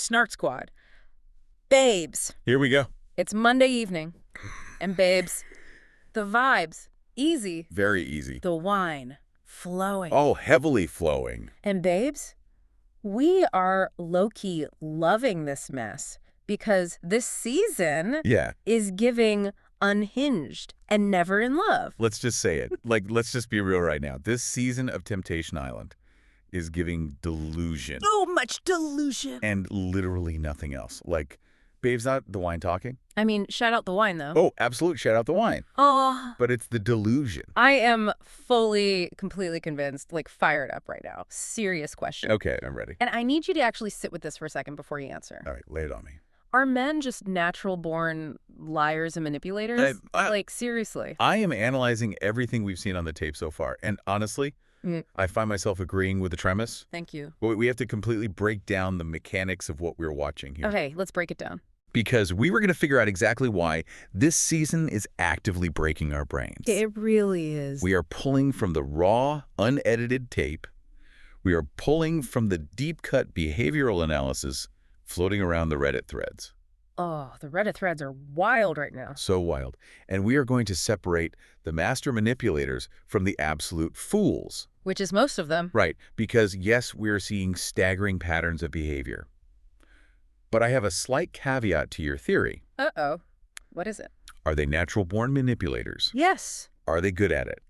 Snark Squad. Babes. Here we go. It's Monday evening. And babes, the vibes, easy. Very easy. The wine, flowing. Oh, heavily flowing. And babes, we are low-key loving this mess because this season is giving unhinged and never in love. Let's just say it. Let's just be real right now. This season of Temptation Island is giving delusion. So much delusion. And literally nothing else. Babe's not the wine talking. I mean, shout out the wine, though. Oh, absolutely. Shout out the wine. Oh. But it's the delusion. I am fully, completely convinced, fired up right now. Serious question. Okay, I'm ready. And I need you to actually sit with this for a second before you answer. All right, lay it on me. Are men just natural-born liars and manipulators? Seriously. I am analyzing everything we've seen on the tape so far. And honestly, I find myself agreeing with the premise. Thank you. We have to completely break down the mechanics of what we're watching here. Okay, let's break it down. Because we were going to figure out exactly why this season is actively breaking our brains. It really is. We are pulling from the raw, unedited tape. We are pulling from the deep-cut behavioral analysis floating around the Reddit threads. Oh, the Reddit threads are wild right now. So wild. And we are going to separate the master manipulators from the absolute fools. Which is most of them. Right, because yes, we are seeing staggering patterns of behavior. But I have a slight caveat to your theory. Uh-oh. What is it? Are they natural-born manipulators? Yes. Are they good at it?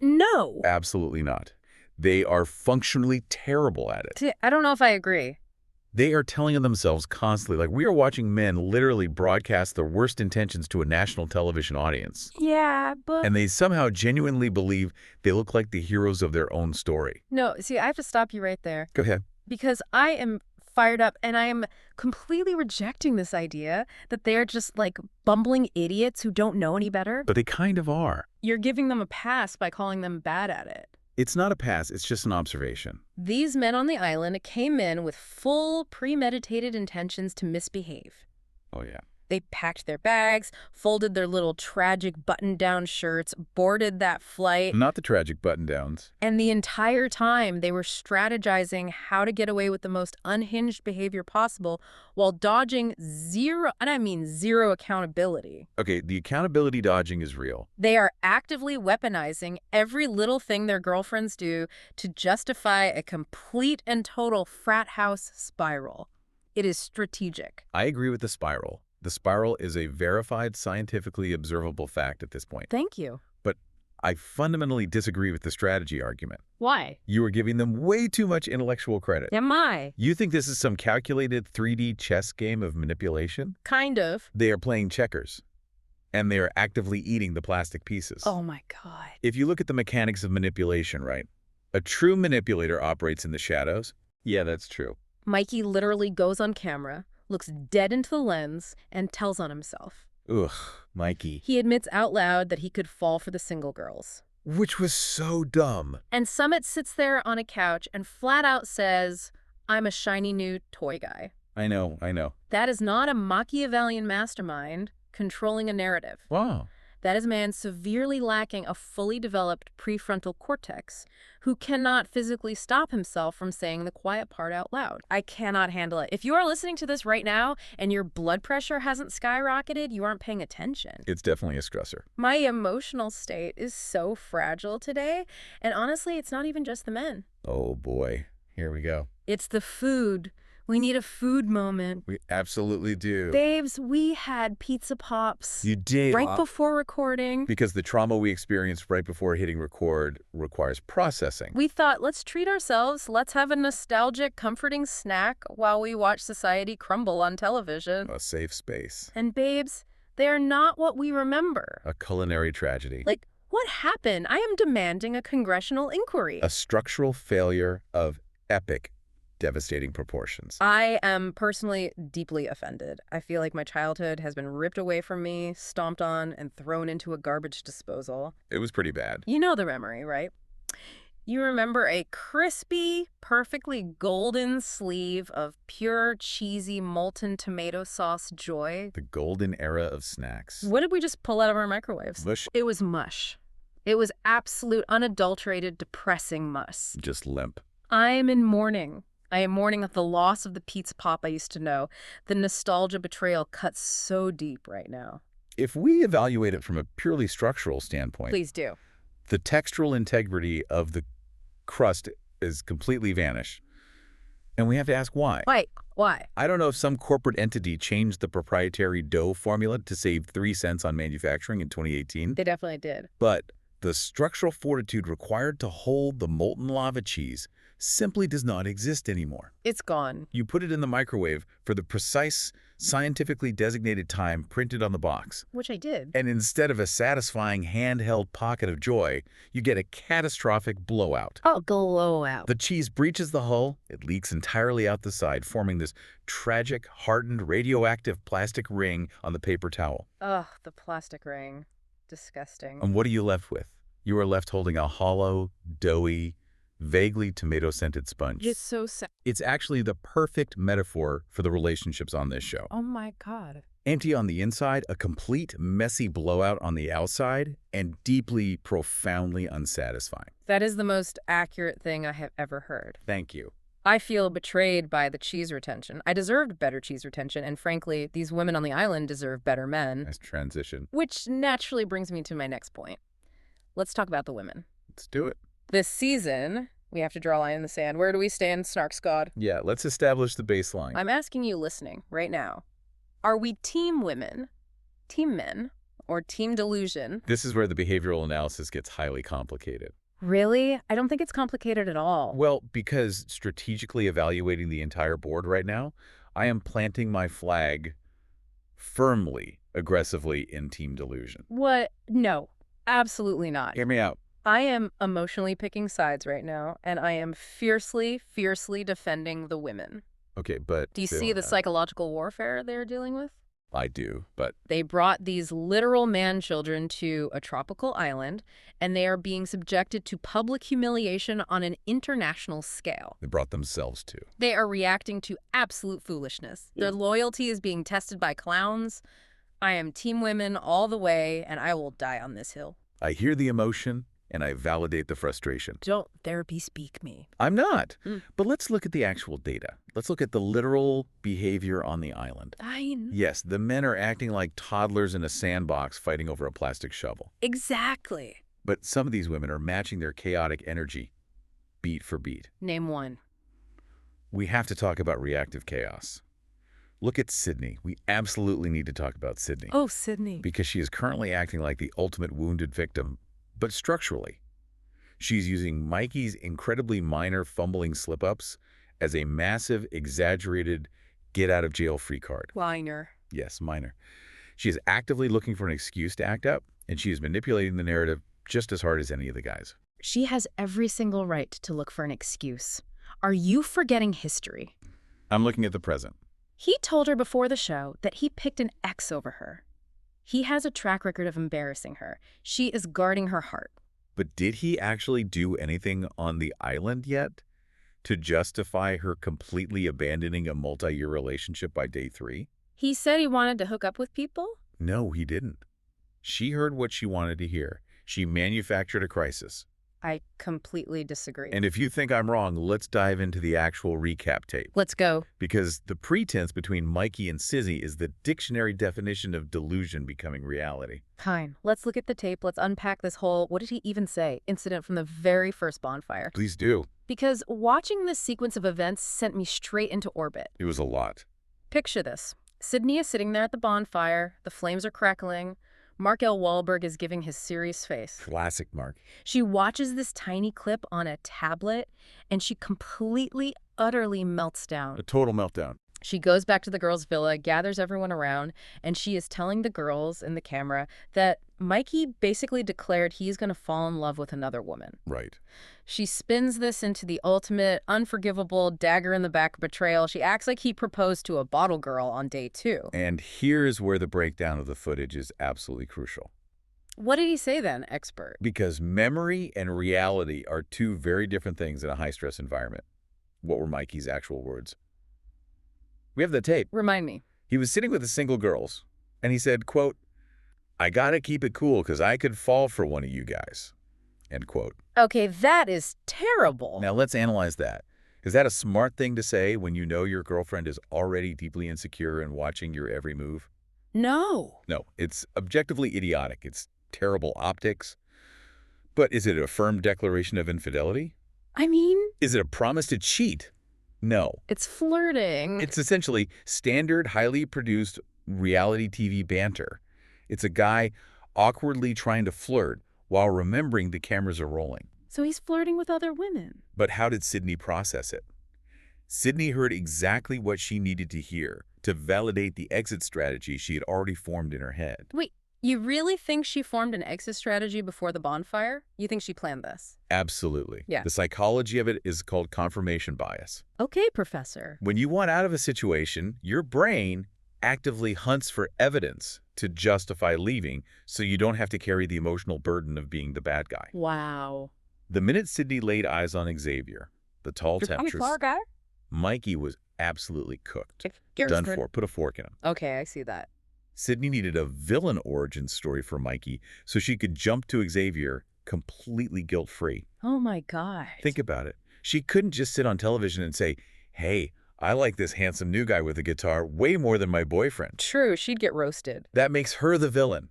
No. Absolutely not. They are functionally terrible at it. I don't know if I agree. They are telling themselves constantly, we are watching men literally broadcast their worst intentions to a national television audience. Yeah, but... And they somehow genuinely believe they look like the heroes of their own story. No, see, I have to stop you right there. Go ahead. Because I am fired up and I am completely rejecting this idea that they're just bumbling idiots who don't know any better. But they kind of are. You're giving them a pass by calling them bad at it. It's not a pass, it's just an observation. These men on the island came in with full premeditated intentions to misbehave. Oh, yeah. They packed their bags, folded their little tragic button-down shirts, boarded that flight. Not the tragic button-downs. And the entire time, they were strategizing how to get away with the most unhinged behavior possible while dodging zero, and I mean zero accountability. Okay, the accountability dodging is real. They are actively weaponizing every little thing their girlfriends do to justify a complete and total frat house spiral. It is strategic. I agree with the spiral. The spiral is a verified, scientifically observable fact at this point. Thank you. But I fundamentally disagree with the strategy argument. Why? You are giving them way too much intellectual credit. Am I? You think this is some calculated 3D chess game of manipulation? Kind of. They are playing checkers. And they are actively eating the plastic pieces. Oh my God. If you look at the mechanics of manipulation, right? A true manipulator operates in the shadows. Yeah, that's true. Mikey literally goes on camera, looks dead into the lens, and tells on himself. Ugh, Mikey. He admits out loud that he could fall for the single girls. Which was so dumb. And Summit sits there on a couch and flat out says, I'm a shiny new toy guy. I know. That is not a Machiavellian mastermind controlling a narrative. Wow. That is a man severely lacking a fully developed prefrontal cortex who cannot physically stop himself from saying the quiet part out loud. I cannot handle it. If you are listening to this right now and your blood pressure hasn't skyrocketed, you aren't paying attention. It's definitely a stressor. My emotional state is so fragile today. And honestly, it's not even just the men. Oh boy. Here we go. It's the food. We need a food moment. We absolutely do. Babes, we had pizza pops. You did. Right before recording. Because the trauma we experienced right before hitting record requires processing. We thought, let's treat ourselves. Let's have a nostalgic, comforting snack while we watch society crumble on television. A safe space. And babes, they are not what we remember. A culinary tragedy. What happened? I am demanding a congressional inquiry. A structural failure of epic, devastating proportions. I am personally deeply offended. I feel like my childhood has been ripped away from me, stomped on, and thrown into a garbage disposal. It was pretty bad. You know the memory, right? You remember a crispy, perfectly golden sleeve of pure, cheesy, molten tomato sauce joy? The golden era of snacks. What did we just pull out of our microwaves? Mush. It was mush. It was absolute, unadulterated, depressing mush. Just limp. I'm in mourning. I am mourning the loss of the pizza pop I used to know. The nostalgia betrayal cuts so deep right now. If we evaluate it from a purely structural standpoint, Please do. the textural integrity of the crust is completely vanished. And we have to ask why. Why? I don't know if some corporate entity changed the proprietary dough formula to save 3 cents on manufacturing in 2018. They definitely did. But the structural fortitude required to hold the molten lava cheese simply does not exist anymore. It's gone. You put it in the microwave for the precise, scientifically designated time printed on the box. Which I did. And instead of a satisfying handheld pocket of joy, you get a catastrophic blowout. Oh, blowout. The cheese breaches the hull, it leaks entirely out the side, forming this tragic, hardened, radioactive plastic ring on the paper towel. Ugh, the plastic ring. Disgusting. And what are you left with? You are left holding a hollow, doughy, vaguely tomato-scented sponge. It's so sad. It's actually the perfect metaphor for the relationships on this show. Oh my God. Empty on the inside, a complete, messy blowout on the outside, and deeply, profoundly unsatisfying. That is the most accurate thing I have ever heard. Thank you. I feel betrayed by the cheese retention. I deserved better cheese retention, and frankly, these women on the island deserve better men. Nice transition. Which naturally brings me to my next point. Let's talk about the women. Let's do it. This season, we have to draw a line in the sand. Where do we stand, Snark's God? Yeah, let's establish the baseline. I'm asking you listening right now. Are we team women, team men, or team delusion? This is where the behavioral analysis gets highly complicated. Really? I don't think it's complicated at all. Well, because strategically evaluating the entire board right now, I am planting my flag firmly, aggressively in team delusion. What? No, absolutely not. Hear me out. I am emotionally picking sides right now, and I am fiercely, fiercely defending the women. Okay, but... Do you see the psychological warfare they're dealing with? I do, but... They brought these literal man-children to a tropical island, and they are being subjected to public humiliation on an international scale. They brought themselves to. They are reacting to absolute foolishness. Their loyalty is being tested by clowns. I am team women all the way, and I will die on this hill. I hear the emotion, and I validate the frustration. Don't therapy speak me. I'm not. But let's look at the actual data. Let's look at the literal behavior on the island. Yes, the men are acting like toddlers in a sandbox fighting over a plastic shovel. Exactly. But some of these women are matching their chaotic energy beat for beat. Name one. We have to talk about reactive chaos. Look at Sydney. We absolutely need to talk about Sydney. Oh, Sydney. Because she is currently acting like the ultimate wounded victim, but structurally. She's using Mikey's incredibly minor fumbling slip-ups as a massive, exaggerated get-out-of-jail-free card. Minor. Yes, minor. She is actively looking for an excuse to act up, and she is manipulating the narrative just as hard as any of the guys. She has every single right to look for an excuse. Are you forgetting history? I'm looking at the present. He told her before the show that he picked an ex over her. He has a track record of embarrassing her. She is guarding her heart. But did he actually do anything on the island yet to justify her completely abandoning a multi-year relationship by day 3? He said he wanted to hook up with people? No, he didn't. She heard what she wanted to hear. She manufactured a crisis. I completely disagree. And if you think I'm wrong, let's dive into the actual recap tape. Let's go. Because the pretense between Mikey and Sizzy is the dictionary definition of delusion becoming reality. Fine. Let's look at the tape. Let's unpack this whole, what did he even say, incident from the very first bonfire. Please do. Because watching this sequence of events sent me straight into orbit. It was a lot. Picture this. Sydney is sitting there at the bonfire. The flames are crackling. Mark L. Walberg is giving his serious face. Classic Mark. She watches this tiny clip on a tablet, and she completely, utterly melts down. A total meltdown. She goes back to the girls' villa, gathers everyone around, and she is telling the girls in the camera that Mikey basically declared he's going to fall in love with another woman. Right. She spins this into the ultimate, unforgivable, dagger-in-the-back betrayal. She acts like he proposed to a bottle girl on day 2. And here's where the breakdown of the footage is absolutely crucial. What did he say then, expert? Because memory and reality are two very different things in a high-stress environment. What were Mikey's actual words? We have the tape. Remind me. He was sitting with the single girls, and he said, quote, "I gotta keep it cool because I could fall for one of you guys," end quote. Okay, that is terrible. Now let's analyze that. Is that a smart thing to say when you know your girlfriend is already deeply insecure and watching your every move? No. No, it's objectively idiotic. It's terrible optics. But is it a firm declaration of infidelity? I mean, Is it a promise to cheat? No. it's flirting. It's essentially standard, highly produced reality TV banter. It's a guy awkwardly trying to flirt while remembering the cameras are rolling. So he's flirting with other women. But how did Sydney process it? Sydney heard exactly what she needed to hear to validate the exit strategy she had already formed in her head. Wait, you really think she formed an exit strategy before the bonfire? You think she planned this? Absolutely. Yeah. The psychology of it is called confirmation bias. Okay, Professor. When you want out of a situation, your brain actively hunts for evidence to justify leaving so you don't have to carry the emotional burden of being the bad guy. Wow. The minute Sydney laid eyes on Xzavier, the tall temptress, guy? Mikey was absolutely cooked. Done for. Put a fork in him. Okay, I see that. Sydney needed a villain origin story for Mikey so she could jump to Xzavier completely guilt-free. Oh my God. Think about it. She couldn't just sit on television and say, hey, I like this handsome new guy with a guitar way more than my boyfriend. True, she'd get roasted. That makes her the villain.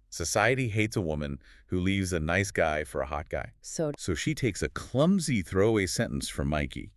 Society hates a woman who leaves a nice guy for a hot guy. So she takes a clumsy throwaway sentence from Mikey,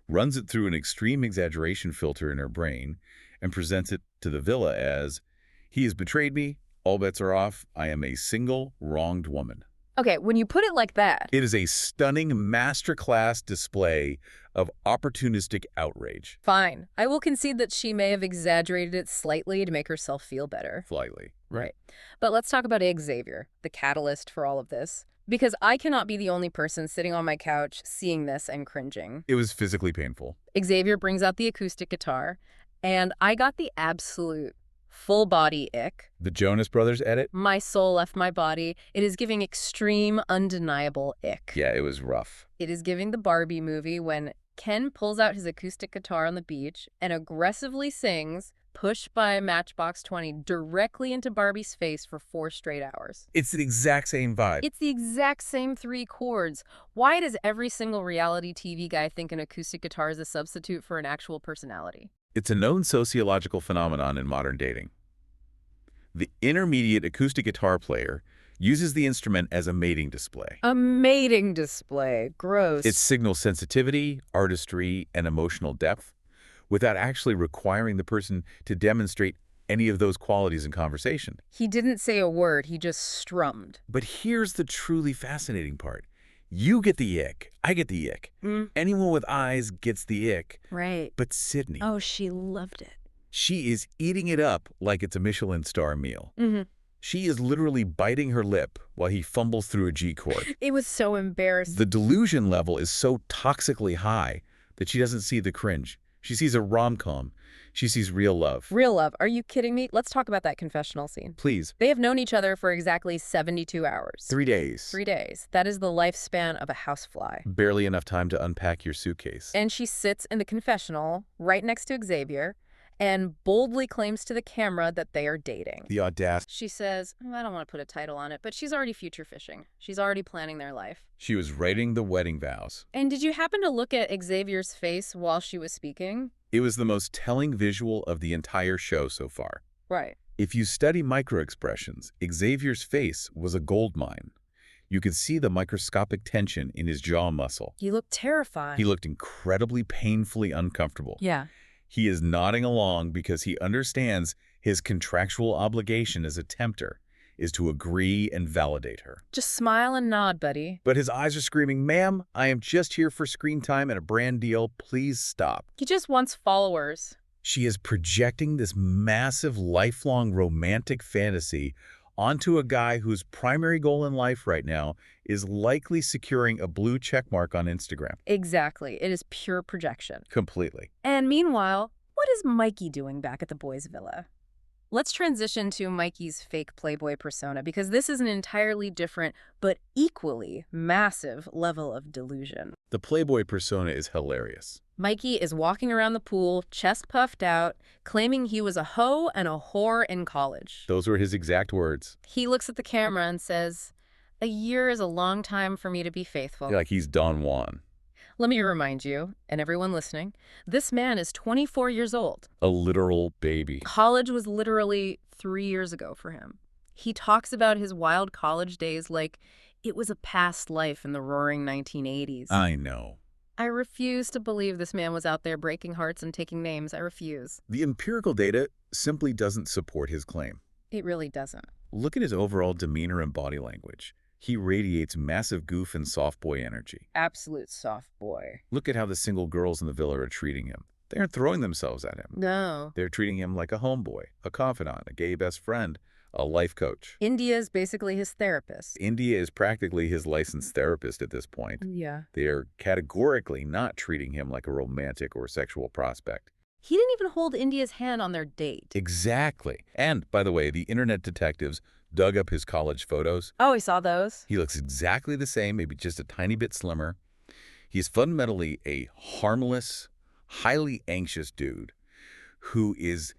runs it through an extreme exaggeration filter in her brain, and presents it to the villa as, he has betrayed me, all bets are off, I am a single, wronged woman. okay, when you put it like that, It is a stunning masterclass display of opportunistic outrage. fine. I will concede that she may have exaggerated it slightly to make herself feel better. Slightly. Right. But let's talk about Xzavier, the catalyst for all of this. Because I cannot be the only person sitting on my couch seeing this and cringing. It was physically painful. Xzavier brings out the acoustic guitar, and I got the absolute full-body ick. The Jonas Brothers edit? My soul left my body. It is giving extreme, undeniable ick. Yeah, it was rough. It is giving the Barbie movie when Ken pulls out his acoustic guitar on the beach and aggressively sings Push by Matchbox 20 directly into Barbie's face for 4 straight hours. It's the exact same vibe. It's the exact same 3 chords. Why does every single reality TV guy think an acoustic guitar is a substitute for an actual personality? It's a known sociological phenomenon in modern dating. The intermediate acoustic guitar player uses the instrument as a mating display. A mating display. Gross. It signals sensitivity, artistry, and emotional depth without actually requiring the person to demonstrate any of those qualities in conversation. He didn't say a word. He just strummed. But here's the truly fascinating part. You get the ick. I get the ick. Anyone with eyes gets the ick. Right. But Sydney, Oh, she loved it. she is eating it up like it's a Michelin star meal. She is literally biting her lip while he fumbles through a G chord. It was so embarrassing. The delusion level is so toxically high that she doesn't see the cringe. She sees a rom-com. She sees real love. Real love. Are you kidding me? Let's talk about that confessional scene. Please. They have known each other for exactly 72 hours. 3 days. 3 days. That is the lifespan of a housefly. Barely enough time to unpack your suitcase. And she sits in the confessional right next to Xzavier and boldly claims to the camera that they are dating. The audacity. She says, I don't want to put a title on it, but she's already future fishing. She's already planning their life. She was writing the wedding vows. And did you happen to look at Xavier's face while she was speaking? It was the most telling visual of the entire show so far. Right. If you study microexpressions, Xavier's face was a gold mine. You could see the microscopic tension in his jaw muscle. He looked terrified. He looked incredibly painfully uncomfortable. Yeah. He is nodding along because he understands his contractual obligation as a tempter is to agree and validate her. Just smile and nod, buddy. But his eyes are screaming, ma'am, I am just here for screen time and a brand deal. Please stop. He just wants followers. She is projecting this massive, lifelong romantic fantasy onto a guy whose primary goal in life right now is likely securing a blue check mark on Instagram. Exactly. It is pure projection. Completely. And meanwhile, what is Mikey doing back at the boys' villa? Let's transition to Mikey's fake Playboy persona, because this is an entirely different but equally massive level of delusion. The Playboy persona is hilarious. Mikey is walking around the pool, chest puffed out, claiming he was a hoe and a whore in college. Those were his exact words. He looks at the camera and says, "A year is a long time for me to be faithful." Like he's Don Juan. Let me remind you, and everyone listening, this man is 24 years old. A literal baby. College was literally 3 years ago for him. He talks about his wild college days like it was a past life in the roaring 1980s. I know. I refuse to believe this man was out there breaking hearts and taking names. I refuse. The empirical data simply doesn't support his claim. It really doesn't. Look at his overall demeanor and body language. He radiates massive goof and soft boy energy. Absolute soft boy. Look at how the single girls in the villa are treating him. They aren't throwing themselves at him. No. They're treating him like a homeboy, a confidant, a gay best friend, a life coach. India is basically his therapist. India is practically his licensed therapist at this point. Yeah. They are categorically not treating him like a romantic or sexual prospect. He didn't even hold India's hand on their date. Exactly. And, by the way, the internet detectives dug up his college photos. Oh, he saw those? He looks exactly the same, maybe just a tiny bit slimmer. He's fundamentally a harmless, highly anxious dude who is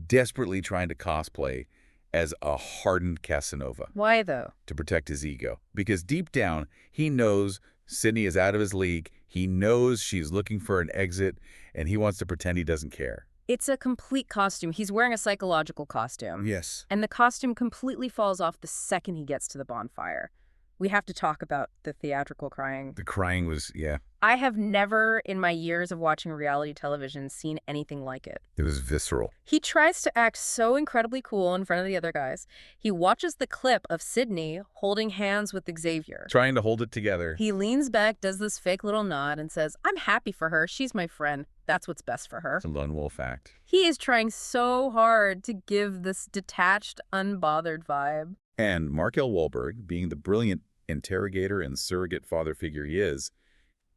desperately trying to cosplay as a hardened Casanova. Why, though? To protect his ego. Because deep down, he knows Sydney is out of his league. He knows she's looking for an exit, and he wants to pretend he doesn't care. It's a complete costume. He's wearing a psychological costume. Yes. And the costume completely falls off the second he gets to the bonfire. We have to talk about the theatrical crying. The crying was, yeah. I have never, in my years of watching reality television, seen anything like it. It was visceral. He tries to act so incredibly cool in front of the other guys. He watches the clip of Sydney holding hands with Xzavier. Trying to hold it together. He leans back, does this fake little nod, and says, "I'm happy for her. She's my friend. That's what's best for her." It's a lone wolf act. He is trying so hard to give this detached, unbothered vibe. And Markel Walberg, being the brilliant interrogator and surrogate father figure he is,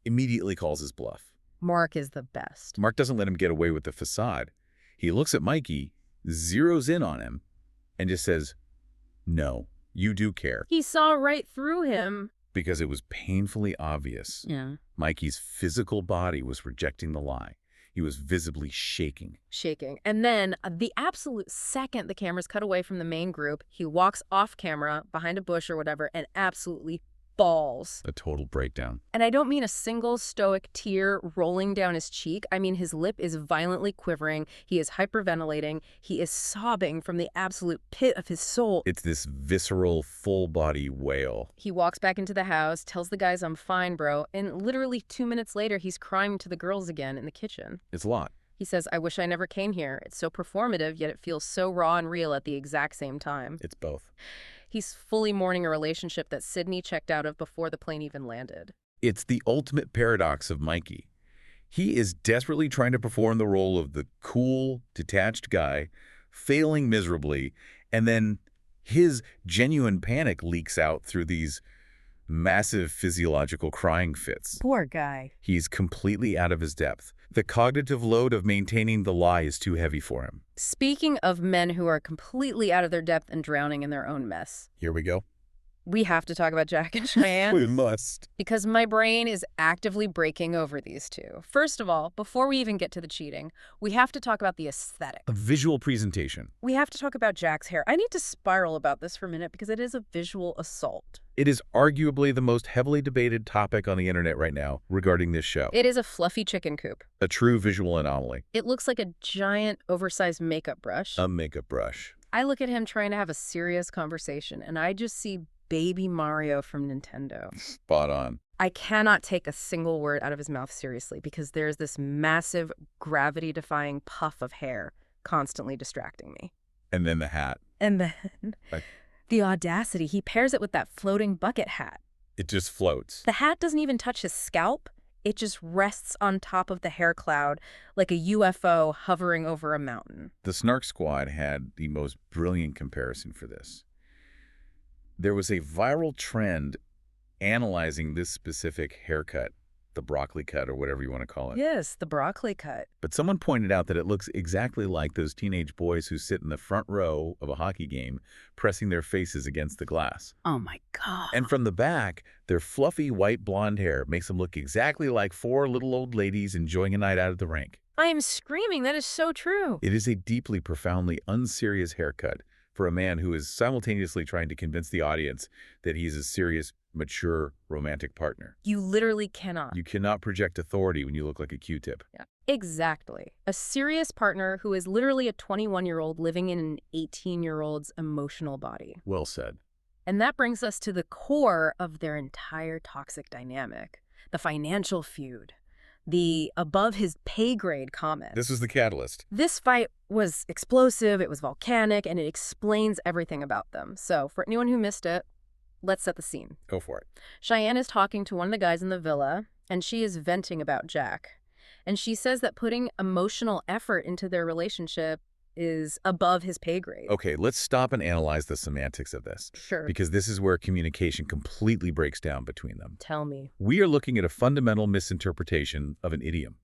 immediately calls his bluff. Mark is the best. Mark doesn't let him get away with the facade. He looks at Mikey, zeroes in on him, and just says, "No, you do care." He saw right through him. Because it was painfully obvious. Yeah. Mikey's physical body was rejecting the lie. He was visibly shaking. Shaking. And then the absolute second the cameras cut away from the main group, he walks off camera behind a bush or whatever and absolutely bawls. A total breakdown. And I don't mean a single stoic tear rolling down his cheek. I mean his lip is violently quivering. He is hyperventilating. He is sobbing from the absolute pit of his soul. It's this visceral, full-body wail. He walks back into the house, tells the guys, "I'm fine, bro." And literally 2 minutes later, he's crying to the girls again in the kitchen. It's a lot. He says, "I wish I never came here. It's so performative, yet it feels so raw and real at the exact same time." It's both. He's fully mourning a relationship that Sydney checked out of before the plane even landed. It's the ultimate paradox of Mikey. He is desperately trying to perform the role of the cool, detached guy, failing miserably, and then his genuine panic leaks out through these massive physiological crying fits. Poor guy. He's completely out of his depth. The cognitive load of maintaining the lie is too heavy for him. Speaking of men who are completely out of their depth and drowning in their own mess, Here we go. we have to talk about Jack and Shyanne. We must. Because my brain is actively breaking over these two. First of all, before we even get to the cheating, we have to talk about the aesthetic. A visual presentation. We have to talk about Jack's hair. I need to spiral about this for a minute because it is a visual assault. It is arguably the most heavily debated topic on the internet right now regarding this show. It is a fluffy chicken coop. A true visual anomaly. It looks like a giant, oversized makeup brush. A makeup brush. I look at him trying to have a serious conversation, and I just see Baby Mario from Nintendo. Spot on. I cannot take a single word out of his mouth seriously because there's this massive, gravity-defying puff of hair constantly distracting me. And then the hat. And then Like- the audacity, he pairs it with that floating bucket hat. It just floats. The hat doesn't even touch his scalp. It just rests on top of the hair cloud like a UFO hovering over a mountain. The Snark Squad had the most brilliant comparison for this. There was a viral trend analyzing this specific haircut, the broccoli cut or whatever you want to call it. Yes, the broccoli cut. But someone pointed out that it looks exactly like those teenage boys who sit in the front row of a hockey game pressing their faces against the glass. Oh my God. And from the back, their fluffy white blonde hair makes them look exactly like four little old ladies enjoying a night out at the rink. I am screaming. That is so true. It is a deeply, profoundly unserious haircut for a man who is simultaneously trying to convince the audience that he's a serious, mature, romantic partner. You literally cannot. You cannot project authority when you look like a Q-tip. Yeah. Exactly. A serious partner who is literally a 21-year-old living in an 18-year-old's emotional body. Well said. And that brings us to the core of their entire toxic dynamic, the financial feud, the above his pay grade comment. This was the catalyst. This fight was explosive, it was volcanic, and it explains everything about them. So for anyone who missed it, let's set the scene. Go for it. Shyanne is talking to one of the guys in the villa, and she is venting about Jack. And she says that putting emotional effort into their relationship is above his pay grade. Okay, let's stop and analyze the semantics of this. Sure. Because this is where communication completely breaks down between them. Tell me. We are looking at a fundamental misinterpretation of an idiom.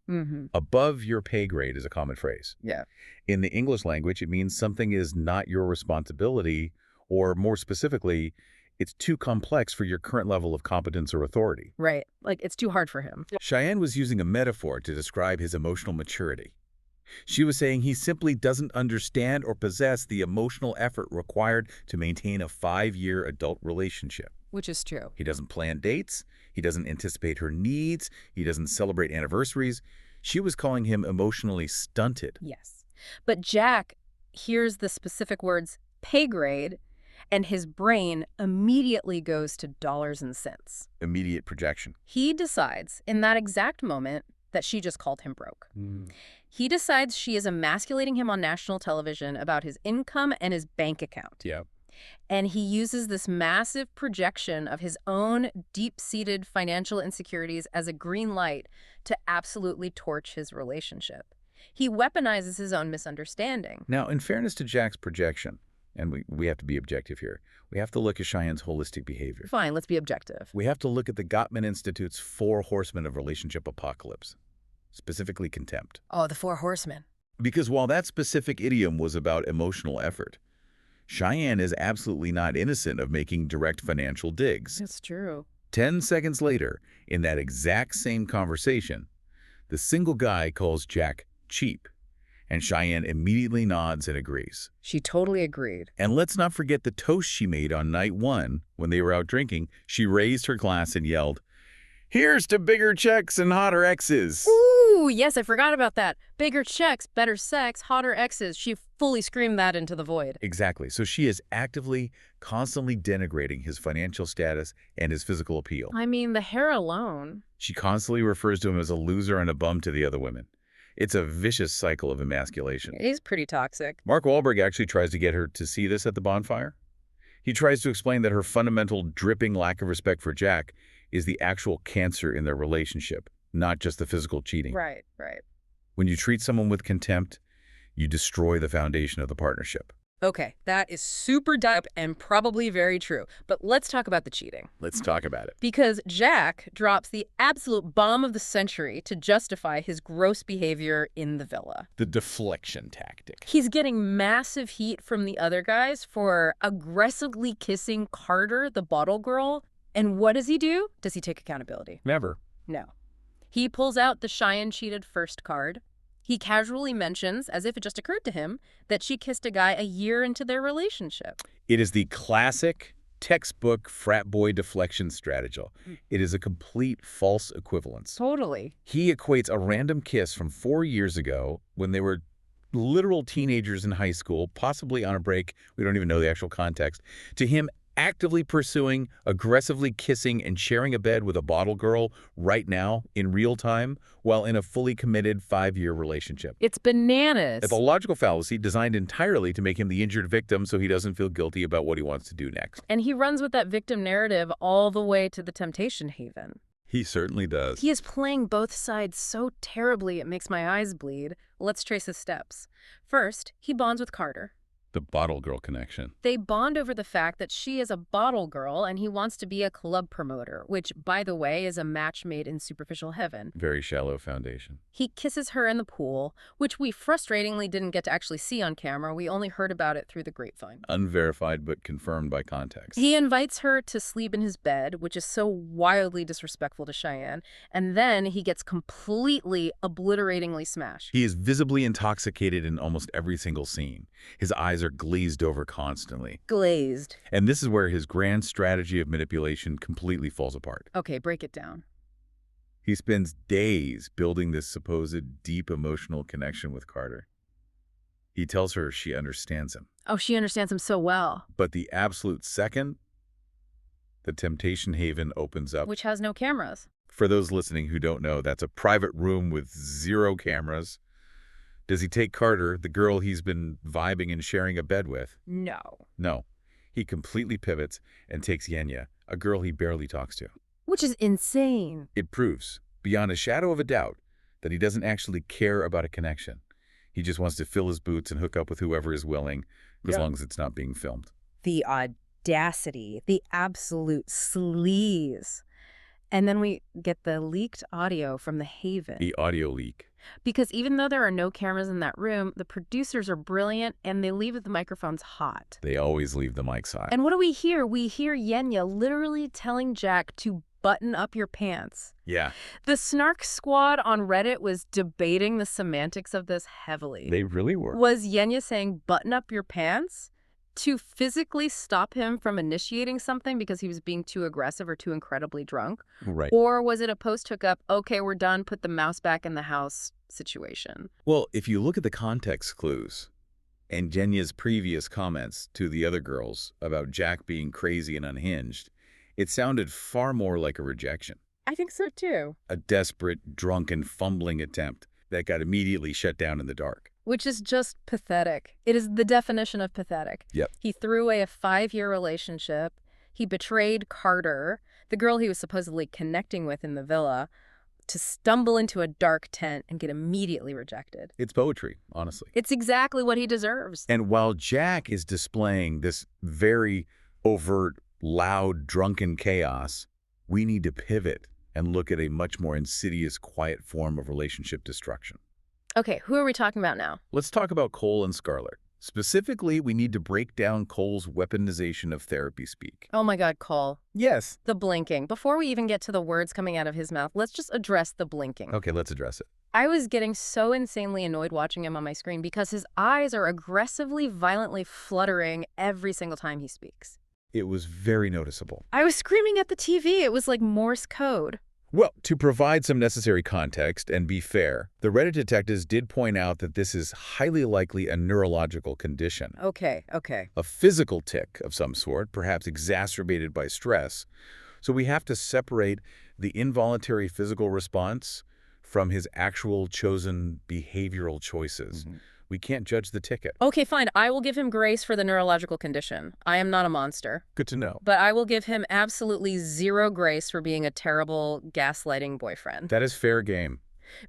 Above your pay grade is a common phrase. Yeah. In the English language, it means something is not your responsibility, or more specifically, it's too complex for your current level of competence or authority. Right. Like, it's too hard for him. Shyanne was using a metaphor to describe his emotional maturity. She was saying he simply doesn't understand or possess the emotional effort required to maintain a 5-year adult relationship. Which is true. He doesn't plan dates. He doesn't anticipate her needs. He doesn't celebrate anniversaries. She was calling him emotionally stunted. Yes. But Jack hears the specific words pay grade, and his brain immediately goes to dollars and cents. Immediate projection. He decides in that exact moment that she just called him broke. He decides she is emasculating him on national television about his income and his bank account. Yeah. And he uses this massive projection of his own deep-seated financial insecurities as a green light to absolutely torch his relationship. He weaponizes his own misunderstanding. Now, in fairness to Jack's projection, and we have to be objective here, we have to look at Cheyenne's holistic behavior. Fine, let's be objective. We have to look at the Gottman Institute's 4 horsemen of relationship apocalypse, specifically contempt. Oh, the 4 horsemen. Because while that specific idiom was about emotional effort, Shyanne is absolutely not innocent of making direct financial digs. It's true. 10 seconds later, in that exact same conversation, the single guy calls Jack cheap, and Shyanne immediately nods and agrees. She totally agreed. And let's not forget the toast she made on night 1 when they were out drinking. She raised her glass and yelled, "Here's to bigger checks and hotter exes." Ooh, yes, I forgot about that. Bigger checks, better sex, hotter exes. She fully screamed that into the void. Exactly. So she is actively, constantly denigrating his financial status and his physical appeal. I mean, the hair alone. She constantly refers to him as a loser and a bum to the other women. It's a vicious cycle of emasculation. He's pretty toxic. Mark Walberg actually tries to get her to see this at the bonfire. He tries to explain that her fundamental dripping lack of respect for Jack is the actual cancer in their relationship, not just the physical cheating. Right, right. When you treat someone with contempt, you destroy the foundation of the partnership. Okay, that is super deep and probably very true. But let's talk about the cheating. Let's talk about it. Because Jack drops the absolute bomb of the century to justify his gross behavior in the villa. The deflection tactic. He's getting massive heat from the other guys for aggressively kissing Carter, the bottle girl. And what does he do? Does he take accountability? Never. No. He pulls out the Shyanne cheated first card. He casually mentions, as if it just occurred to him, that she kissed a guy a year into their relationship. It is the classic textbook frat boy deflection strategy. It is a complete false equivalence. Totally. He equates a random kiss from 4 years ago when they were literal teenagers in high school, possibly on a break, we don't even know the actual context, to him actively pursuing, aggressively kissing, and sharing a bed with a bottle girl right now in real time while in a fully committed 5-year relationship. It's bananas. It's a logical fallacy designed entirely to make him the injured victim so he doesn't feel guilty about what he wants to do next. And he runs with that victim narrative all the way to the temptation haven. He certainly does. He is playing both sides so terribly it makes my eyes bleed. Let's trace his steps. First, he bonds with Carter. The bottle girl connection. They bond over the fact that she is a bottle girl and he wants to be a club promoter, which, by the way, is a match made in superficial heaven. Very shallow foundation. He kisses her in the pool, which we frustratingly didn't get to actually see on camera. We only heard about it through the grapevine. Unverified but confirmed by context. He invites her to sleep in his bed, which is so wildly disrespectful to Shyanne, and then he gets completely obliteratingly smashed. He is visibly intoxicated in almost every single scene. His eyes eyes are glazed over constantly. Glazed. And this is where his grand strategy of manipulation completely falls apart. Okay, break it down. He spends days building this supposed deep emotional connection with Carter. He tells her she understands him. Oh, she understands him so well. But the absolute second the Temptation Haven opens up. Which has no cameras. For those listening who don't know, that's a private room with 0 cameras. Does he take Carter, the girl he's been vibing and sharing a bed with? No. No. He completely pivots and takes Yenya, a girl he barely talks to. Which is insane. It proves, beyond a shadow of a doubt, that he doesn't actually care about a connection. He just wants to fill his boots and hook up with whoever is willing, as long as it's not being filmed. The audacity, the absolute sleaze. And then we get the leaked audio from the Haven. The audio leak. Because even though there are no cameras in that room, the producers are brilliant and they leave the microphones hot. They always leave the mics hot. And what do we hear? We hear Yenya literally telling Jack to button up your pants. Yeah. The Snark squad on Reddit was debating the semantics of this heavily. They really were. Was Yenya saying button up your pants to physically stop him from initiating something because he was being too aggressive or too incredibly drunk? Right. Or was it a post-hookup, okay, we're done, put the mouse back in the house situation? Well, if you look at the context clues and Yenya's previous comments to the other girls about Jack being crazy and unhinged, it sounded far more like a rejection. I think so, too. A desperate, drunken, fumbling attempt that got immediately shut down in the dark. Which is just pathetic. It is the definition of pathetic. Yep. He threw away a 5-year relationship. He betrayed Carter, the girl he was supposedly connecting with in the villa, to stumble into a dark tent and get immediately rejected. It's poetry, honestly. It's exactly what he deserves. And while Jack is displaying this very overt, loud, drunken chaos, we need to pivot and look at a much more insidious, quiet form of relationship destruction. Okay, who are we talking about now? Let's talk about Cole and Scarlett. Specifically, we need to break down Cole's weaponization of therapy speak. Oh my God, Cole. Yes. The blinking. Before we even get to the words coming out of his mouth, let's just address the blinking. Okay, let's address it. I was getting so insanely annoyed watching him on my screen because his eyes are aggressively, violently fluttering every single time he speaks. It was very noticeable. I was screaming at the TV. It was like Morse code. Well, to provide some necessary context and be fair, the Reddit detectives did point out that this is highly likely a neurological condition. Okay. A physical tic of some sort, perhaps exacerbated by stress. So we have to separate the involuntary physical response from his actual chosen behavioral choices. We can't judge the ticket. Okay, fine. I will give him grace for the neurological condition. I am not a monster. Good to know. But I will give him absolutely 0 grace for being a terrible gaslighting boyfriend. That is fair game.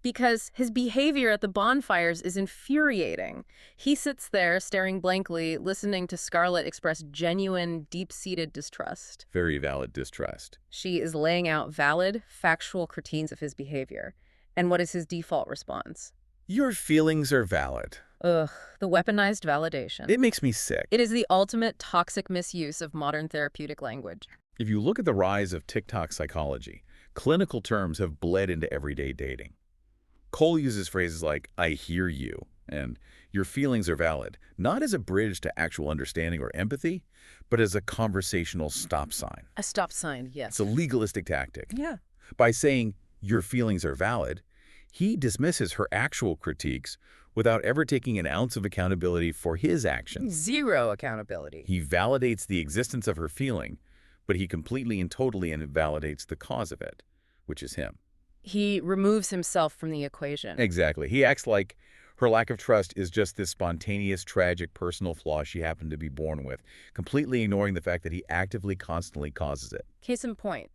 Because his behavior at the bonfires is infuriating. He sits there staring blankly, listening to Scarlett express genuine, deep-seated distrust. Very valid distrust. She is laying out valid, factual critiques of his behavior. And what is his default response? Your feelings are valid. Ugh, the weaponized validation. It makes me sick. It is the ultimate toxic misuse of modern therapeutic language. If you look at the rise of TikTok psychology, clinical terms have bled into everyday dating. Cole uses phrases like, I hear you, and your feelings are valid, not as a bridge to actual understanding or empathy, but as a conversational stop sign. A stop sign, yes. It's a legalistic tactic. Yeah. By saying, your feelings are valid, he dismisses her actual critiques without ever taking an ounce of accountability for his actions. 0 accountability. He validates the existence of her feeling, but he completely and totally invalidates the cause of it, which is him. He removes himself from the equation. Exactly. He acts like her lack of trust is just this spontaneous, tragic personal flaw she happened to be born with, completely ignoring the fact that he actively, constantly causes it. Case in point,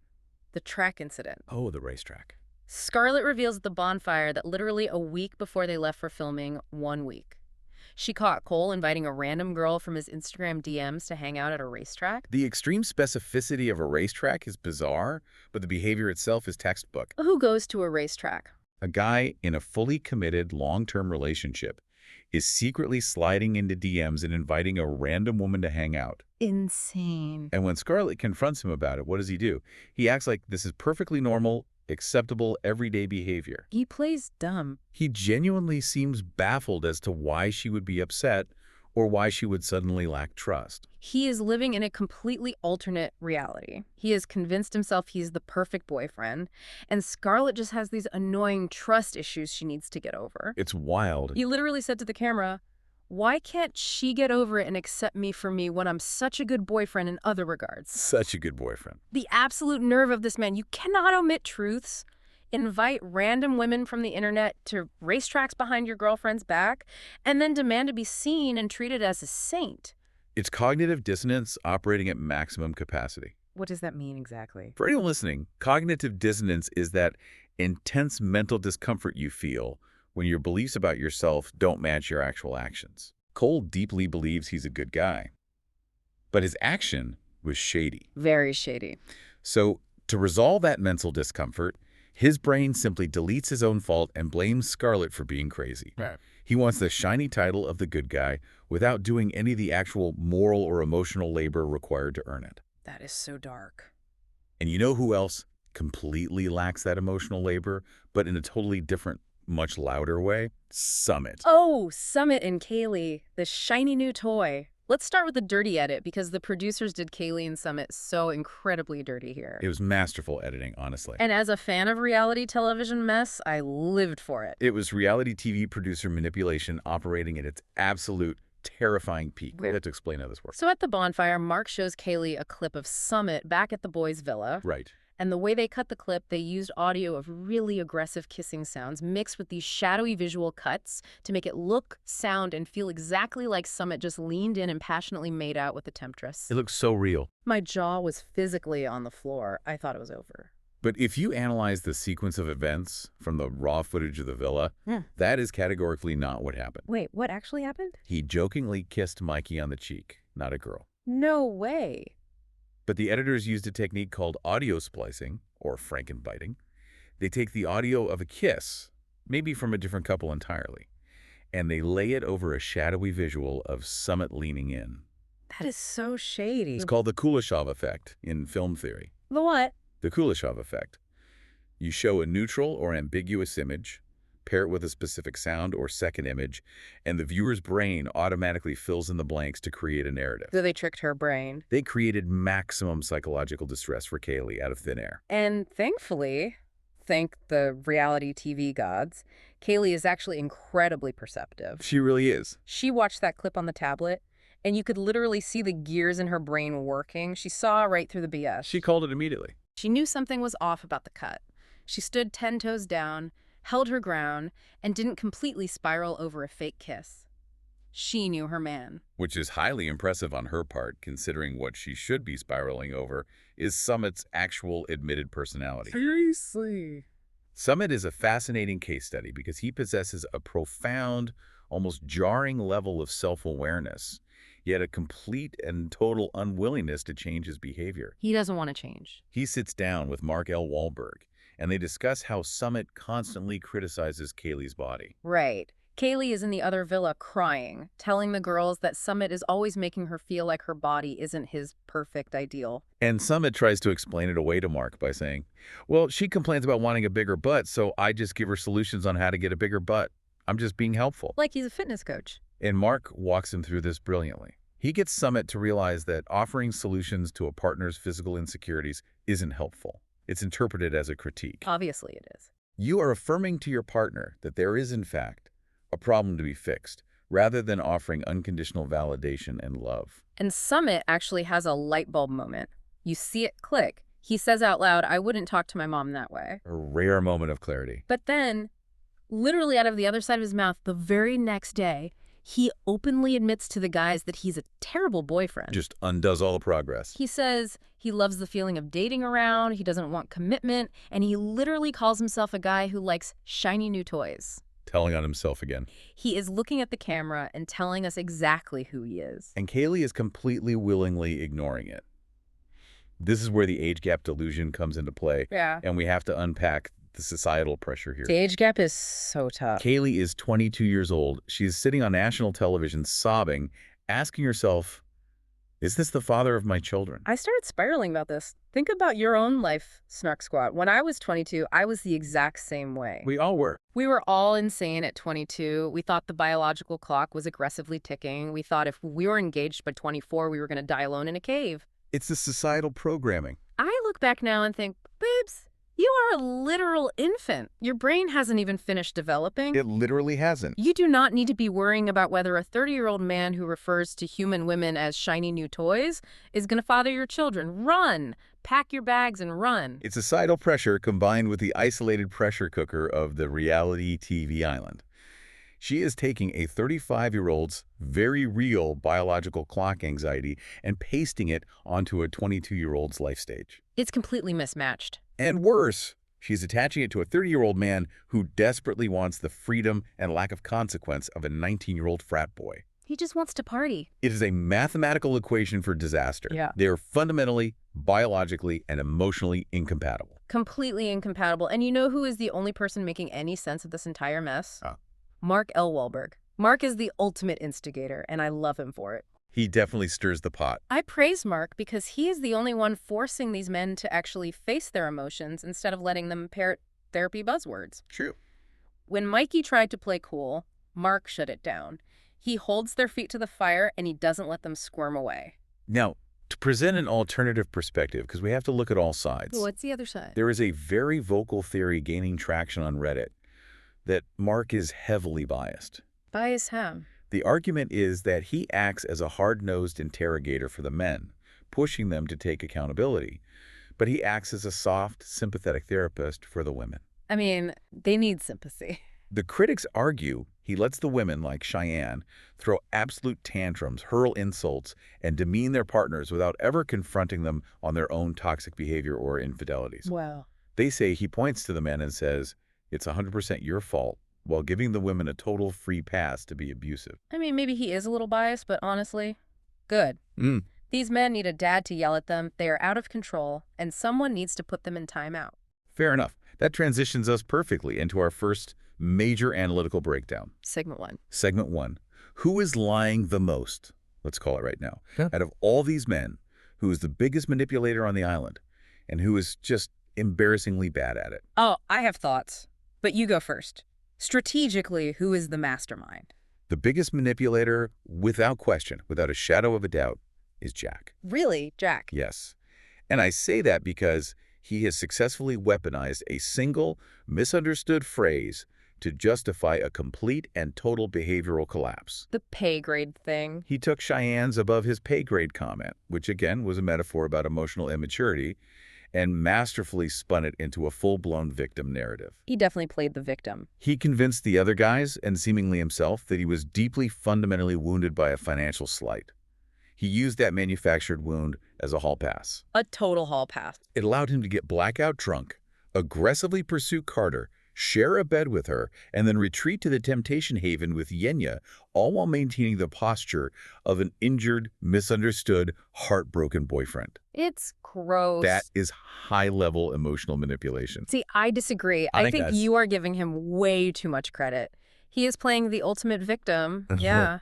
the track incident. Oh, the racetrack. Scarlett reveals at the bonfire that literally a week before they left for filming, 1 week, she caught Cole inviting a random girl from his Instagram DMs to hang out at a racetrack. The extreme specificity of a racetrack is bizarre, but the behavior itself is textbook. Who goes to a racetrack? A guy in a fully committed long-term relationship is secretly sliding into DMs and inviting a random woman to hang out. Insane. And when Scarlett confronts him about it, what does he do? He acts like this is perfectly normal, acceptable, everyday behavior. He plays dumb. He genuinely seems baffled as to why she would be upset or why she would suddenly lack trust. He is living in a completely alternate reality. He has convinced himself he's the perfect boyfriend, and Scarlett just has these annoying trust issues she needs to get over. It's wild. He literally said to the camera, "Why can't she get over it and accept me for me when I'm such a good boyfriend in other regards?" Such a good boyfriend. The absolute nerve of this man. You cannot omit truths, invite random women from the internet to racetracks behind your girlfriend's back, and then demand to be seen and treated as a saint. It's cognitive dissonance operating at maximum capacity. What does that mean exactly? For anyone listening, cognitive dissonance is that intense mental discomfort you feel when your beliefs about yourself don't match your actual actions. Cole deeply believes he's a good guy, but his action was shady. Very shady. So, to resolve that mental discomfort, his brain simply deletes his own fault and blames Scarlett for being crazy. Right. He wants the shiny title of the good guy without doing any of the actual moral or emotional labor required to earn it. That is so dark. And you know who else completely lacks that emotional labor, but in a totally different, much louder way? Summit. Oh, Summit and Kaylee, the shiny new toy. Let's start with the dirty edit because the producers did Kaylee and Summit so incredibly dirty here. It was masterful editing, honestly. And as a fan of reality television mess, I lived for it. It was reality TV producer manipulation operating at its absolute terrifying peak. We have to explain how this works. So at the bonfire, Mark shows Kaylee a clip of Summit back at the boys' villa. Right. And the way they cut the clip, they used audio of really aggressive kissing sounds mixed with these shadowy visual cuts to make it look, sound, and feel exactly like Summit just leaned in and passionately made out with the temptress. It looks so real. My jaw was physically on the floor. I thought it was over. But if you analyze the sequence of events from the raw footage of the villa, that is categorically not what happened. Wait, what actually happened? He jokingly kissed Mikey on the cheek, not a girl. No way. But the editors used a technique called audio splicing, or frankenbiting. They take the audio of a kiss, maybe from a different couple entirely, and they lay it over a shadowy visual of Summit leaning in. That is so shady. It's called the Kuleshov effect in film theory. The what? The Kuleshov effect. You show a neutral or ambiguous image, pair it with a specific sound or second image, and the viewer's brain automatically fills in the blanks to create a narrative. So they tricked her brain. They created maximum psychological distress for Kaylee out of thin air. And thankfully, thank the reality TV gods, Kaylee is actually incredibly perceptive. She really is. She watched that clip on the tablet, and you could literally see the gears in her brain working. She saw right through the BS. She called it immediately. She knew something was off about the cut. She stood 10 toes down, held her ground, and didn't completely spiral over a fake kiss. She knew her man. Which is highly impressive on her part, considering what she should be spiraling over is Summit's actual admitted personality. Seriously. Summit is a fascinating case study because he possesses a profound, almost jarring level of self-awareness, yet a complete and total unwillingness to change his behavior. He doesn't want to change. He sits down with Mark L. Walberg, and they discuss how Summit constantly criticizes Kaylee's body. Right. Kaylee is in the other villa crying, telling the girls that Summit is always making her feel like her body isn't his perfect ideal. And Summit tries to explain it away to Mark by saying, well, she complains about wanting a bigger butt, so I just give her solutions on how to get a bigger butt. I'm just being helpful. Like he's a fitness coach. And Mark walks him through this brilliantly. He gets Summit to realize that offering solutions to a partner's physical insecurities isn't helpful. It's interpreted as a critique. Obviously it is. You are affirming to your partner that there is, in fact, a problem to be fixed, rather than offering unconditional validation and love. And Summit actually has a light bulb moment. You see it click. He says out loud, "I wouldn't talk to my mom that way." A rare moment of clarity. But then, literally out of the other side of his mouth, the very next day, he openly admits to the guys that he's a terrible boyfriend. Just undoes all the progress. He says he loves the feeling of dating around, he doesn't want commitment, and he literally calls himself a guy who likes shiny new toys. Telling on himself again. He is looking at the camera and telling us exactly who he is. And Kaylee is completely willingly ignoring it. This is where the age gap delusion comes into play. Yeah. And we have to unpack the societal pressure here. The age gap is so tough. Kaylee is 22 years old. She's sitting on national television sobbing, asking herself, Is this the father of my children? I started spiraling about this. Think about your own life, Snark Squad. When I was 22, I was the exact same way. We all were. We were all insane at 22. We thought the biological clock was aggressively ticking. We thought if we were engaged by 24, we were going to die alone in a cave. It's the societal programming. I look back now and think, babes, you are a literal infant. Your brain hasn't even finished developing. It literally hasn't. You do not need to be worrying about whether a 30-year-old man who refers to human women as shiny new toys is going to father your children. Run! Pack your bags and run. It's societal pressure combined with the isolated pressure cooker of the reality TV island. She is taking a 35-year-old's very real biological clock anxiety and pasting it onto a 22-year-old's life stage. It's completely mismatched. And worse, she's attaching it to a 30-year-old man who desperately wants the freedom and lack of consequence of a 19-year-old frat boy. He just wants to party. It is a mathematical equation for disaster. Yeah. They are fundamentally, biologically, and emotionally incompatible. Completely incompatible. And you know who is the only person making any sense of this entire mess? Mark L. Walberg. Mark is the ultimate instigator, and I love him for it. He definitely stirs the pot. I praise Mark because he is the only one forcing these men to actually face their emotions instead of letting them parrot therapy buzzwords. True. When Mikey tried to play cool, Mark shut it down. He holds their feet to the fire, and he doesn't let them squirm away. Now, to present an alternative perspective, because we have to look at all sides. What's the other side? There is a very vocal theory gaining traction on Reddit that Mark is heavily biased. Bias how? The argument is that he acts as a hard-nosed interrogator for the men, pushing them to take accountability, but he acts as a soft, sympathetic therapist for the women. I mean, they need sympathy. The critics argue he lets the women, like Shyanne, throw absolute tantrums, hurl insults, and demean their partners without ever confronting them on their own toxic behavior or infidelities. Wow. They say he points to the men and says, "It's 100% your fault," while giving the women a total free pass to be abusive. I mean, maybe he is a little biased, but honestly, good. These men need a dad to yell at them, they are out of control, and someone needs to put them in timeout. Fair enough. That transitions us perfectly into our first major analytical breakdown. Segment 1. Segment 1. Who is lying the most? Let's call it right now. Yeah. Out of all these men, who is the biggest manipulator on the island, and who is just embarrassingly bad at it? Oh, I have thoughts, but you go first. Strategically, who is the mastermind? The biggest manipulator, without question, without a shadow of a doubt, is Jack. Really, Jack? Yes. And I say that because he has successfully weaponized a single, misunderstood phrase to justify a complete and total behavioral collapse. The pay grade thing. He took Cheyenne's above his pay grade comment, which again was a metaphor about emotional immaturity, and masterfully spun it into a full-blown victim narrative. He definitely played the victim. He convinced the other guys, and seemingly himself, that he was deeply fundamentally wounded by a financial slight. He used that manufactured wound as a hall pass. A total hall pass. It allowed him to get blackout drunk, aggressively pursue Carter, share a bed with her, and then retreat to the temptation haven with Yenya, all while maintaining the posture of an injured, misunderstood, heartbroken boyfriend. It's gross. That is high-level emotional manipulation. See, I disagree. I think you are giving him way too much credit. He is playing the ultimate victim. Yeah.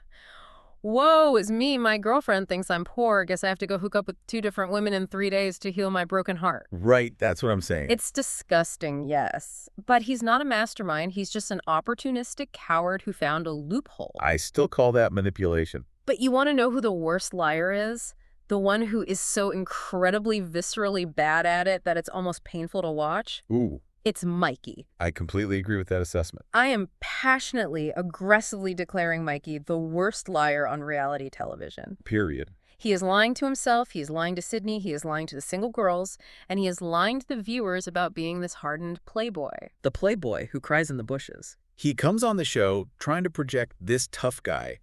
Whoa, is me. My girlfriend thinks I'm poor. Guess I have to go hook up with 2 different women in 3 days to heal my broken heart. Right, that's what I'm saying. It's disgusting, yes. But he's not a mastermind. He's just an opportunistic coward who found a loophole. I still call that manipulation. But you want to know who the worst liar is? The one who is so incredibly viscerally bad at it that it's almost painful to watch? Ooh. It's Mikey. I completely agree with that assessment. I am passionately, aggressively declaring Mikey the worst liar on reality television. Period. He is lying to himself, he is lying to Sydney, he is lying to the single girls, and he is lying to the viewers about being this hardened playboy. The playboy who cries in the bushes. He comes on the show trying to project this tough guy.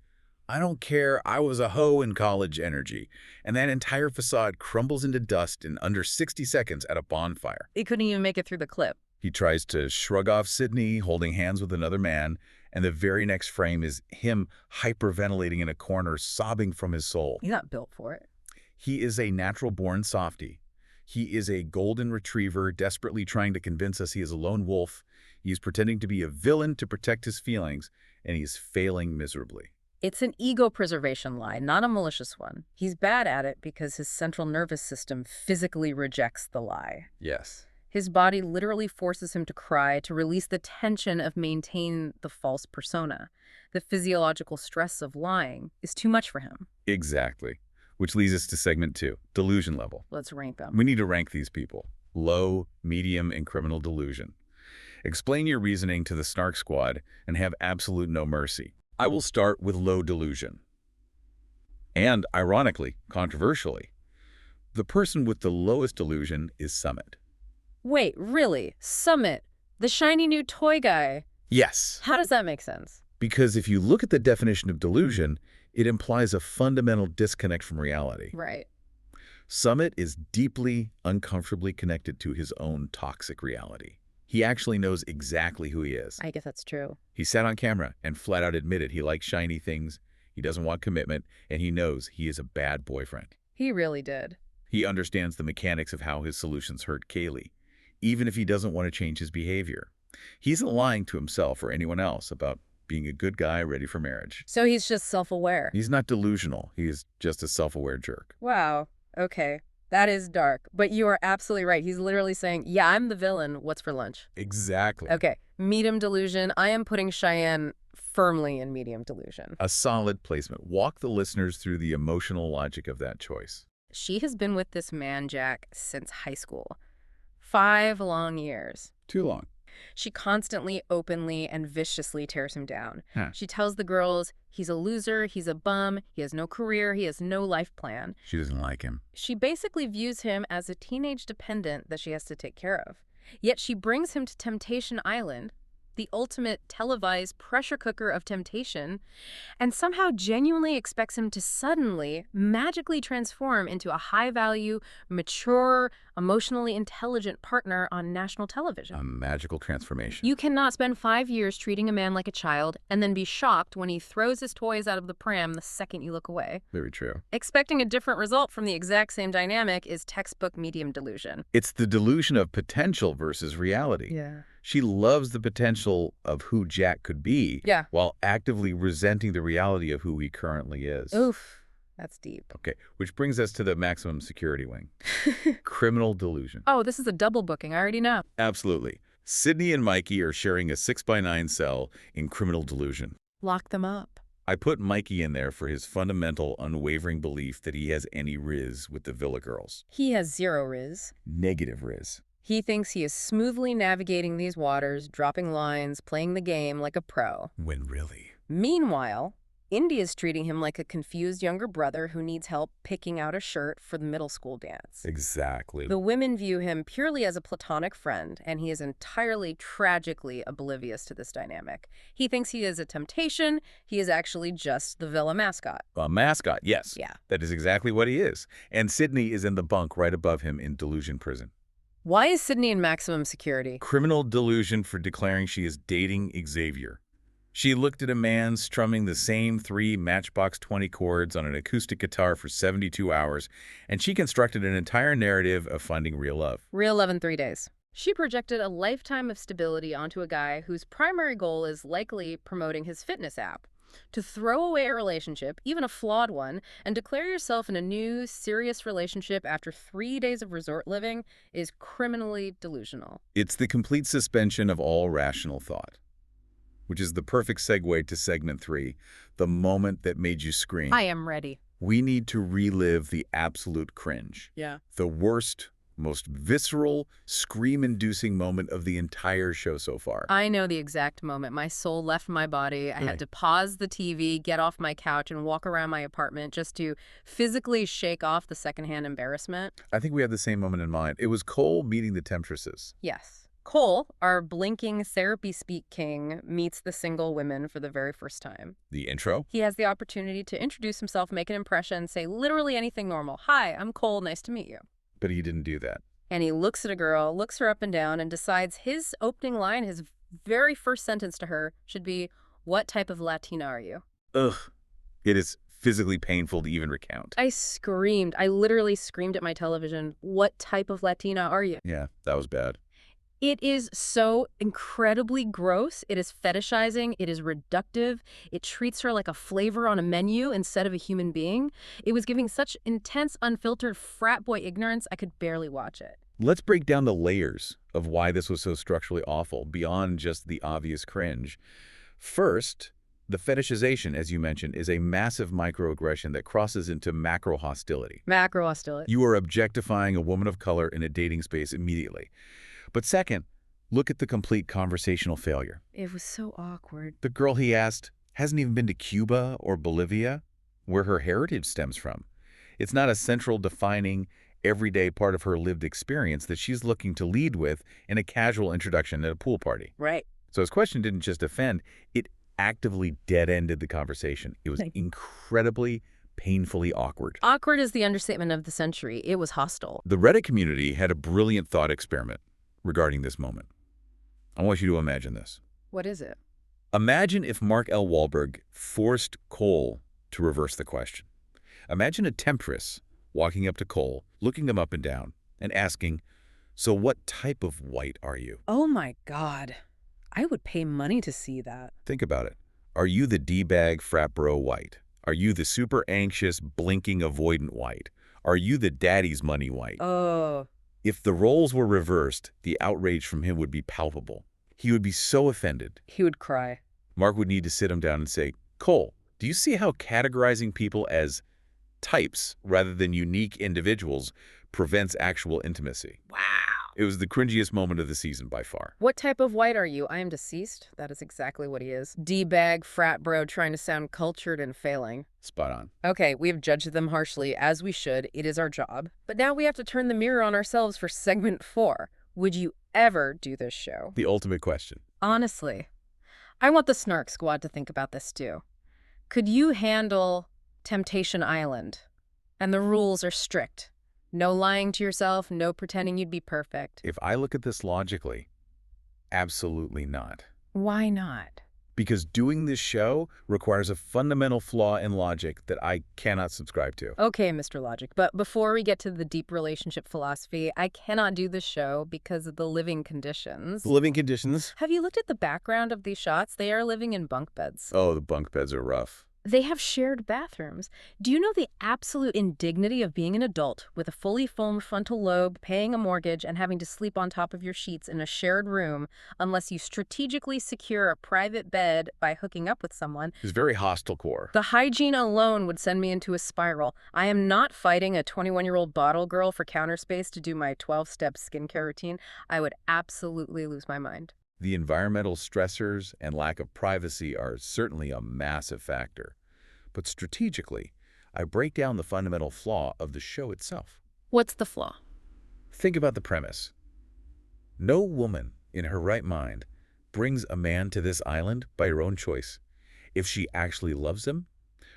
I don't care, I was a hoe in college energy. And that entire facade crumbles into dust in under 60 seconds at a bonfire. He couldn't even make it through the clip. He tries to shrug off Sydney, holding hands with another man, and the very next frame is him hyperventilating in a corner, sobbing from his soul. He's not built for it. He is a natural-born softie. He is a golden retriever desperately trying to convince us he is a lone wolf. He is pretending to be a villain to protect his feelings, and he is failing miserably. It's an ego preservation lie, not a malicious one. He's bad at it because his central nervous system physically rejects the lie. Yes. His body literally forces him to cry to release the tension of maintaining the false persona. The physiological stress of lying is too much for him. Exactly. Which leads us to segment 2, delusion level. Let's rank them. We need to rank these people. Low, medium, and criminal delusion. Explain your reasoning to the Snark squad and have absolute no mercy. I will start with low delusion. And, ironically, controversially, the person with the lowest delusion is Summit. Wait, really? Summit? The shiny new toy guy? Yes. How does that make sense? Because if you look at the definition of delusion, it implies a fundamental disconnect from reality. Right. Summit is deeply, uncomfortably connected to his own toxic reality. He actually knows exactly who he is. I guess that's true. He sat on camera and flat out admitted he likes shiny things, he doesn't want commitment, and he knows he is a bad boyfriend. He really did. He understands the mechanics of how his solutions hurt Kaylee, even if he doesn't want to change his behavior. He isn't lying to himself or anyone else about being a good guy ready for marriage. So he's just self-aware. He's not delusional. He is just a self-aware jerk. Wow. Okay. That is dark. But you are absolutely right. He's literally saying, yeah, I'm the villain. What's for lunch? Exactly. Okay. Medium delusion. I am putting Shyanne firmly in medium delusion. A solid placement. Walk the listeners through the emotional logic of that choice. She has been with this man, Jack, since high school. 5 long years. Too long. She constantly, openly, and viciously tears him down. Huh. She tells the girls he's a loser, he's a bum, he has no career, he has no life plan. She doesn't like him. She basically views him as a teenage dependent that she has to take care of. Yet she brings him to Temptation Island, the ultimate televised pressure cooker of temptation, and somehow genuinely expects him to suddenly, magically transform into a high-value, mature, emotionally intelligent partner on national television. A magical transformation. You cannot spend 5 years treating a man like a child and then be shocked when he throws his toys out of the pram the second you look away. Very true. Expecting a different result from the exact same dynamic is textbook medium delusion. It's the delusion of potential versus reality. Yeah. She loves the potential of who Jack could be, Yeah. while actively resenting the reality of who he currently is. Oof. That's deep. Okay, which brings us to the maximum security wing. Criminal delusion. Oh, this is a double booking. I already know. Absolutely. Sydney and Mikey are sharing a 6x9 cell in criminal delusion. Lock them up. I put Mikey in there for his fundamental, unwavering belief that he has any riz with the Villa girls. He has zero riz. Negative riz. He thinks he is smoothly navigating these waters, dropping lines, playing the game like a pro. When really? Meanwhile, India's treating him like a confused younger brother who needs help picking out a shirt for the middle school dance. Exactly. The women view him purely as a platonic friend, and he is entirely, tragically oblivious to this dynamic. He thinks he is a temptation. He is actually just the Villa mascot. A mascot, yes. Yeah. That is exactly what he is. And Sydney is in the bunk right above him in delusion prison. Why is Sydney in maximum security? Criminal delusion for declaring she is dating Xzavier. She looked at a man strumming the same 3 Matchbox 20 chords on an acoustic guitar for 72 hours, and she constructed an entire narrative of finding real love. Real love in 3 days. She projected a lifetime of stability onto a guy whose primary goal is likely promoting his fitness app. To throw away a relationship, even a flawed one, and declare yourself in a new, serious relationship after 3 days of resort living is criminally delusional. It's the complete suspension of all rational thought, which is the perfect segue to segment 3, the moment that made you scream. I am ready. We need to relive the absolute cringe. Yeah. The worst, most visceral, scream-inducing moment of the entire show so far. I know the exact moment. My soul left my body. I had to pause the TV, get off my couch, and walk around my apartment just to physically shake off the secondhand embarrassment. I think we had the same moment in mind. It was Cole meeting the Temptresses. Yes. Cole, our blinking therapy speak king, meets the single women for the very first time. The intro? He has the opportunity to introduce himself, make an impression, say literally anything normal. Hi, I'm Cole. Nice to meet you. But he didn't do that. And he looks at a girl, looks her up and down, and decides his opening line, his very first sentence to her, should be, "What type of Latina are you?" Ugh. It is physically painful to even recount. I screamed. I literally screamed at my television, "What type of Latina are you?" Yeah, that was bad. It is so incredibly gross. It is fetishizing. It is reductive. It treats her like a flavor on a menu instead of a human being. It was giving such intense, unfiltered frat boy ignorance, I could barely watch it. Let's break down the layers of why this was so structurally awful, beyond just the obvious cringe. First, the fetishization, as you mentioned, is a massive microaggression that crosses into macro hostility. Macro hostility. You are objectifying a woman of color in a dating space immediately. But second, look at the complete conversational failure. It was so awkward. The girl he asked hasn't even been to Cuba or Bolivia, where her heritage stems from. It's not a central, defining, everyday part of her lived experience that she's looking to lead with in a casual introduction at a pool party. Right. So his question didn't just offend, it actively dead-ended the conversation. It was incredibly, painfully awkward. Awkward is the understatement of the century. It was hostile. The Reddit community had a brilliant thought experiment regarding this moment. I want you to imagine this. What is it? Imagine if Mark L. Walberg forced Cole to reverse the question. Imagine a temptress walking up to Cole, looking him up and down, and asking, "So what type of white are you?" Oh my God. I would pay money to see that. Think about it. Are you the D-bag frat bro white? Are you the super anxious, blinking, avoidant white? Are you the daddy's money white? Oh. If the roles were reversed, the outrage from him would be palpable. He would be so offended. He would cry. Mark would need to sit him down and say, "Cole, do you see how categorizing people as types rather than unique individuals prevents actual intimacy?" Wow. It was the cringiest moment of the season by far. What type of white are you? I am deceased. That is exactly what he is. D-bag, frat bro, trying to sound cultured and failing. Spot on. Okay, we have judged them harshly, as we should. It is our job. But now we have to turn the mirror on ourselves for segment 4. Would you ever do this show? The ultimate question. Honestly, I want the Snark squad to think about this too. Could you handle Temptation Island? And the rules are strict. No lying to yourself, no pretending you'd be perfect. If I look at this logically, absolutely not. Why not? Because doing this show requires a fundamental flaw in logic that I cannot subscribe to. Okay, Mr. Logic, but before we get to the deep relationship philosophy, I cannot do this show because of the living conditions. The living conditions? Have you looked at the background of these shots? They are living in bunk beds. Oh, the bunk beds are rough. They have shared bathrooms. Do you know the absolute indignity of being an adult with a fully formed frontal lobe, paying a mortgage, and having to sleep on top of your sheets in a shared room unless you strategically secure a private bed by hooking up with someone? It's very hostile core. The hygiene alone would send me into a spiral. I am not fighting a 21-year-old bottle girl for counter space to do my 12-step skincare routine. I would absolutely lose my mind. The environmental stressors and lack of privacy are certainly a massive factor. But strategically, I break down the fundamental flaw of the show itself. What's the flaw? Think about the premise. No woman in her right mind brings a man to this island by her own choice. If she actually loves him,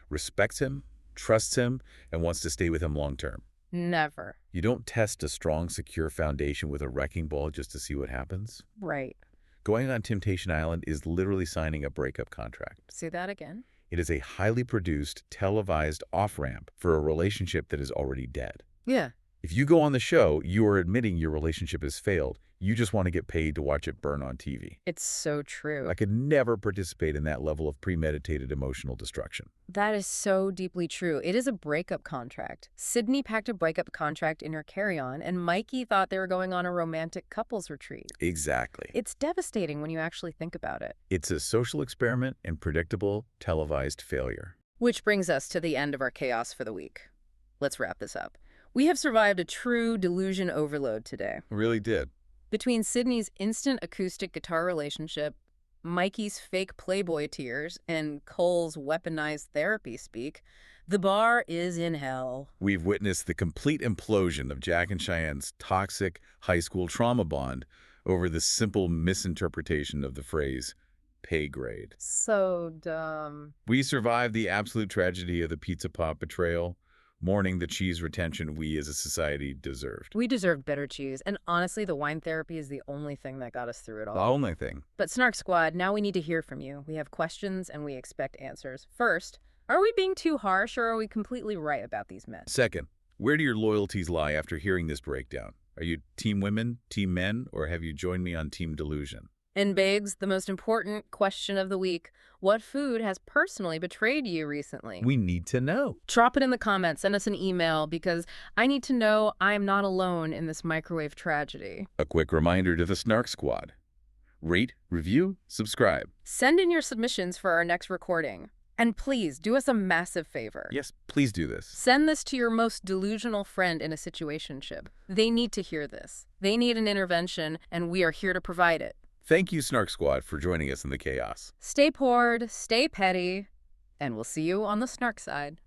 respects him, trusts him, and wants to stay with him long term. Never. You don't test a strong, secure foundation with a wrecking ball just to see what happens. Right. Going on Temptation Island is literally signing a breakup contract. Say that again. It is a highly produced, televised off-ramp for a relationship that is already dead. Yeah. If you go on the show, you are admitting your relationship has failed. You just want to get paid to watch it burn on TV. It's so true. I could never participate in that level of premeditated emotional destruction. That is so deeply true. It is a breakup contract. Sydney packed a breakup contract in her carry-on, and Mikey thought they were going on a romantic couples retreat. Exactly. It's devastating when you actually think about it. It's a social experiment and predictable, televised failure. Which brings us to the end of our chaos for the week. Let's wrap this up. We have survived a true delusion overload today. Really did. Between Sydney's instant acoustic guitar relationship, Mikey's fake Playboy tears, and Cole's weaponized therapy speak, the bar is in hell. We've witnessed the complete implosion of Jack and Cheyenne"'s toxic high school trauma bond over the simple misinterpretation of the phrase, pay grade. So dumb. We survived the absolute tragedy of the pizza pop betrayal, mourning the cheese retention we as a society deserved. We deserved better cheese, and honestly, the wine therapy is the only thing that got us through it all. The only thing. But Snark Squad, now we need to hear from you. We have questions and we expect answers. First, are we being too harsh or are we completely right about these men? Second, Where do your loyalties lie after hearing this breakdown? Are you team women, team men, or have you joined me on team delusion? And begs the most important question of the week. What food has personally betrayed you recently? We need to know. Drop it in the comments. Send us an email because I need to know I am not alone in this microwave tragedy. A quick reminder to the Snark Squad. Rate, review, subscribe. Send in your submissions for our next recording. And please, do us a massive favor. Yes, please do this. Send this to your most delusional friend in a situationship. They need to hear this. They need an intervention, and we are here to provide it. Thank you, Snark Squad, for joining us in the chaos. Stay poured, stay petty, and we'll see you on the Snark side.